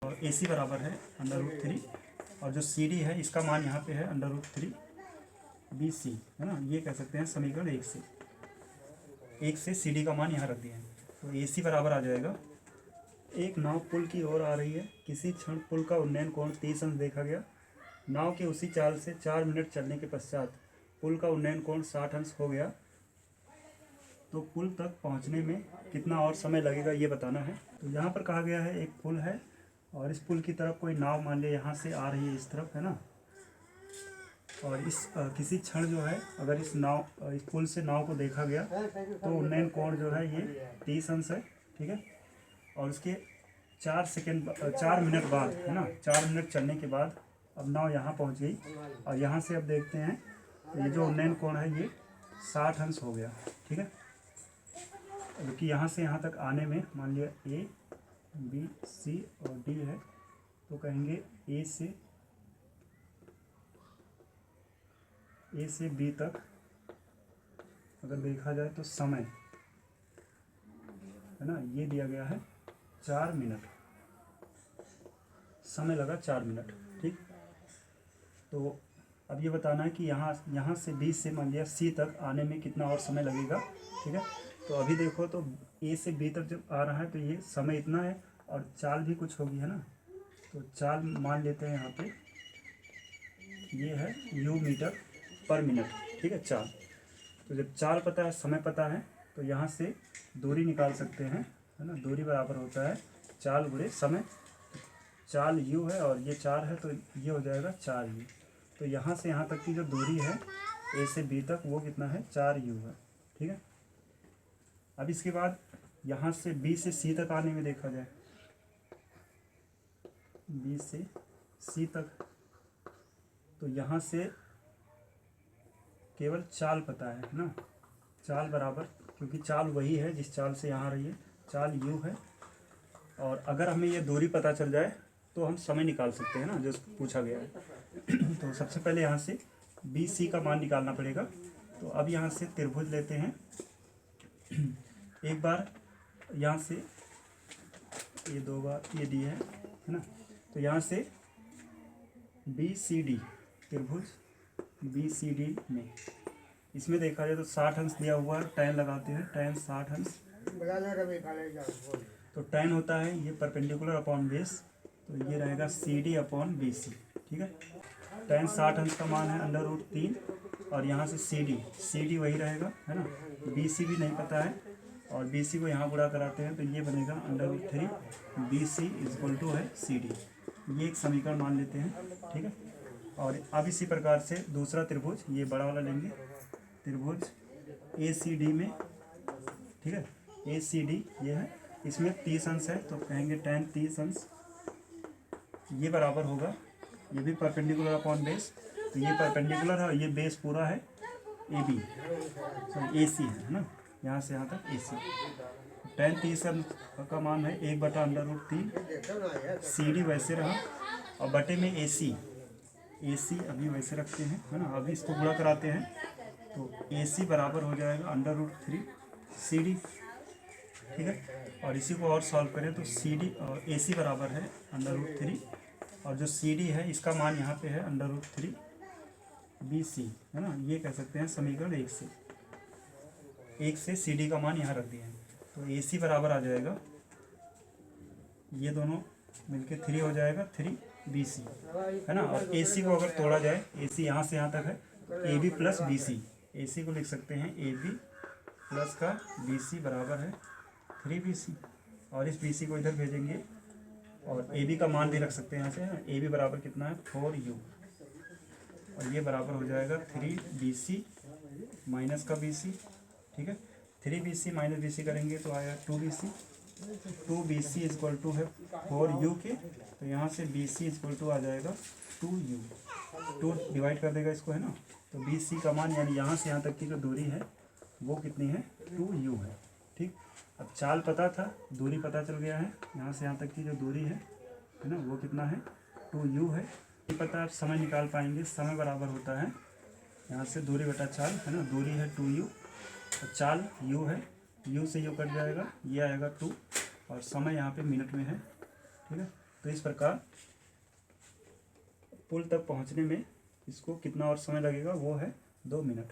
और AC बराबर है √3 और जो CD है इसका मान यहाँ पे है √3 BC, है ना। ये कह सकते हैं समीकरण 1 से CD का मान यहाँ रख दिया है। तो AC बराबर आ जाएगा, एक नाव पुल की ओर आ रही है, किसी क्षण पुल का उन्नयन कोण 30 अंश देखा गया। नाव के उसी चाल से 4 मिनट चलने के पश्चात पुल का उन्नयन कोण 60 अंश हो गया, तो पुल तक पहुंचने में कितना और समय लगेगा ये बताना है। तो यहाँ पर कहा गया है एक पुल है और इस पुल की तरफ कोई नाव मान लिया यहाँ से आ रही है इस तरफ, है ना। और इस किसी क्षण जो है अगर इस पुल से नाव को देखा गया तो उन्नयन कोण जो है ये 30 अंश है, ठीक है। और उसके 4 मिनट बाद, है ना, 4 मिनट चलने के बाद अब नाव यहाँ पहुँच गई और यहाँ से अब देखते हैं ये जो उन्नयन कोण है ये 60 अंश हो गया, ठीक है। क्योंकि यहाँ से यहाँ तक आने में मान लिया A, B, C और D है, तो कहेंगे A से B तक अगर देखा जाए तो समय, है ना, ये दिया गया है 4 मिनट, समय लगा 4 मिनट, ठीक। तो अब ये बताना है कि यहाँ से B से मान लिया C तक आने में कितना और समय लगेगा, ठीक है। तो अभी देखो तो A से B तक जब आ रहा है तो ये समय इतना है और चाल भी कुछ होगी, है ना। तो चाल मान लेते हैं यहाँ पे, ये है U मीटर पर मिनट, ठीक है, चाल। तो जब चाल पता है, समय पता है, तो यहाँ से दूरी निकाल सकते हैं, है ना। दूरी बराबर होता है चाल गुणे समय। चाल U है और ये 4 है तो ये हो जाएगा 4U। तो यहाँ से यहाँ तक की जो दूरी है A से B तक वो कितना है 4U है, ठीक है। अब इसके बाद यहाँ से B से C तक आने में देखा जाए, B से C तक, तो यहाँ से केवल चाल पता है ना। चाल बराबर, क्योंकि चाल वही है जिस चाल से यहाँ आ रही है, चाल U है। और अगर हमें ये दूरी पता चल जाए तो हम समय निकाल सकते हैं ना, जो पूछा गया है। तो सबसे पहले यहाँ से BC का मान निकालना पड़ेगा। तो अब यहाँ से त्रिभुज लेते हैं, एक बार यहाँ से ये 2 बार ये D है ना। तो यहाँ से BCD, त्रिभुज BCD में इसमें देखा जाए तो 60 अंश दिया हुआ है, tan लगाते हैं, tan 60 अंश। तो tan होता है ये परपेंडिकुलर अपॉन बेस, तो ये रहेगा CD अपॉन BC, ठीक है। tan 60 अंश का मान है √3 और यहाँ से CD वही रहेगा, है ना। BC भी नहीं पता है और BC को यहाँ गुणा कराते हैं तो ये बनेगा √3 BC = है CD। ये एक समीकरण मान लेते हैं, ठीक है। और अब इसी प्रकार से दूसरा त्रिभुज, ये बड़ा वाला लेंगे, त्रिभुज ACD में, ठीक है, ACD ये है, इसमें 30 अंश है तो कहेंगे tan 30 अंश, ये बराबर होगा, ये भी परपेंडिकुलर अपॉन बेस, तो ये परपेंडिकुलर है और ये बेस पूरा है AB, सॉरी AC है ना, यहाँ से यहाँ तक AC। tan 30 अंश का मान है 1/√3, CD वैसे रहा और बटे में AC अभी वैसे रखते हैं, है ना। अभी इसको गुणा कराते हैं तो AC बराबर हो जाएगा √3 CD, ठीक है। और इसी को और सॉल्व करें तो CD और AC बराबर है √3 और जो CD है इसका मान यहाँ पे है √3 BC, है ना। ये कह सकते हैं समीकरण 1 से CD का मान यहाँ रख दिया है। तो AC बराबर आ जाएगा, ये दोनों मिलके 3 हो जाएगा, 3 BC, है ना। और AC को अगर तोड़ा जाए, AC यहाँ से यहाँ तक है, AB + BC, AC को लिख सकते हैं AB प्लस का BC बराबर है 3 BC। और इस BC को इधर भेजेंगे और AB का मान भी रख सकते हैं यहाँ से, AB बराबर कितना है 4U और ये बराबर हो जाएगा 3 BC माइनस का BC, ठीक है। 3 BC माइनस BC करेंगे तो आया 2 BC, 2 BC = है 4U के, तो यहाँ से BC = आ जाएगा 2U, 2 डिवाइड कर देगा इसको, है ना। तो BC का मान यानी यहाँ से यहाँ तक की जो दूरी है वो कितनी है 2U है, ठीक। अब चाल पता था, दूरी पता चल गया है, यहाँ से यहाँ तक की जो दूरी है ना, वो कितना है 2U है। ये पता आप समय निकाल पाएंगे, समय बराबर होता है यहाँ से दूरी बटा चाल, है ना। दूरी है 2U और चाल U है, U से U कट जाएगा, ये आएगा 2 और समय यहाँ पे मिनट में है, ठीक है। तो इस प्रकार पुल तक पहुंचने में इसको कितना और समय लगेगा, वो है 2 मिनट।